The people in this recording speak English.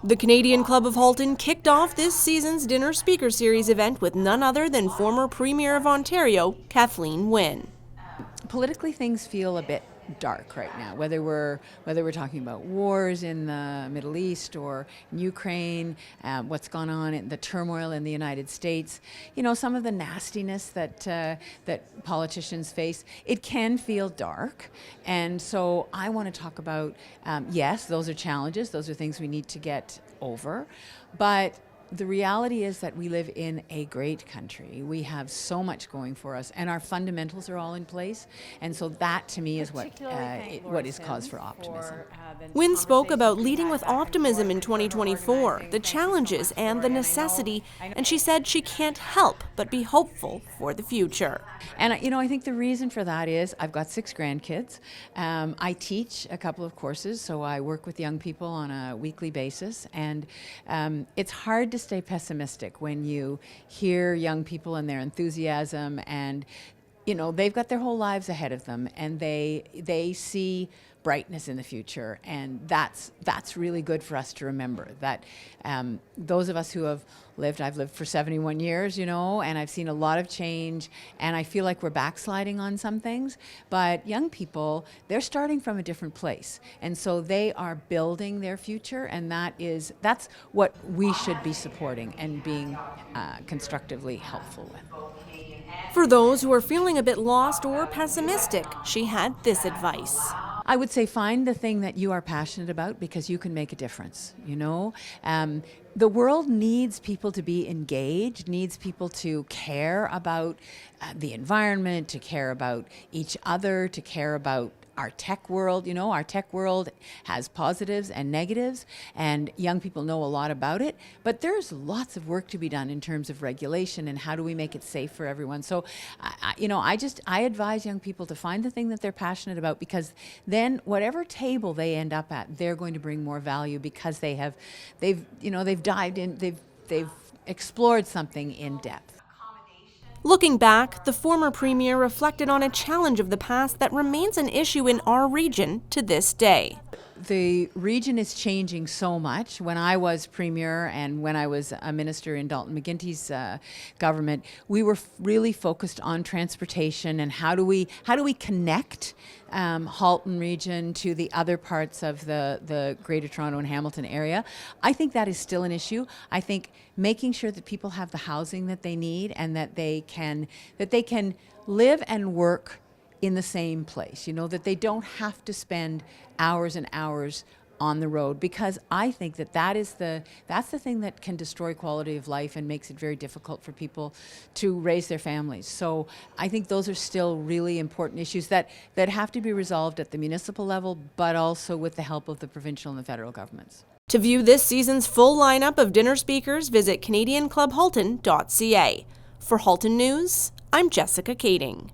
The Canadian Club of Halton kicked off this season's Dinner Speaker Series event with none other than former Premier of Ontario, Kathleen Wynne. Politically, things feel a bit dark right now, whether we're talking about wars in the Middle East or in Ukraine, what's gone on in the turmoil in the United States, some of the nastiness that politicians face. It can feel dark, and so I want to talk about yes, those are challenges, those are things we need to get over, but the reality is that we live in a great country. We have so much going for us, and our fundamentals are all in place. And so that, to me, is what is cause for optimism. Wynne spoke about leading with optimism in 2024, the challenges and the necessity, and she said she can't help but be hopeful for the future. And I think the reason for that is I've got 6 grandkids. I teach a couple of courses, so I work with young people on a weekly basis, and it's hard to stay pessimistic when you hear young people and their enthusiasm, and they've got their whole lives ahead of them, and they see brightness in the future, and that's really good for us to remember that those of us who have lived, I've lived for 71 years, and I've seen a lot of change, and I feel like we're backsliding on some things, but young people, they're starting from a different place, and so they are building their future, and that's what we should be supporting and being constructively helpful with. For those who are feeling a bit lost or pessimistic, she had this advice. I would say find the thing that you are passionate about, because you can make a difference, The world needs people to be engaged, needs people to care about the environment, to care about each other, to care about our tech world. Our tech world has positives and negatives, and young people know a lot about it, but there's lots of work to be done in terms of regulation and how do we make it safe for everyone. So, I advise young people to find the thing that they're passionate about, because then whatever table they end up at, they're going to bring more value, because they've dived in, they've explored something in depth. Looking back, the former premier reflected on a challenge of the past that remains an issue in our region to this day. The region is changing so much. When I was premier and when I was a minister in Dalton McGuinty's government, we were really focused on transportation and how do we connect Halton region to the other parts of the Greater Toronto and Hamilton area. I think that is still an issue. I think making sure that people have the housing that they need and that they can live and work in the same place, that they don't have to spend hours and hours on the road, because I think that's the thing that can destroy quality of life and makes it very difficult for people to raise their families. So I think those are still really important issues that have to be resolved at the municipal level, but also with the help of the provincial and the federal governments. To view this season's full lineup of dinner speakers, visit CanadianClubHalton.ca. For Halton News, I'm Jessica Kaitting.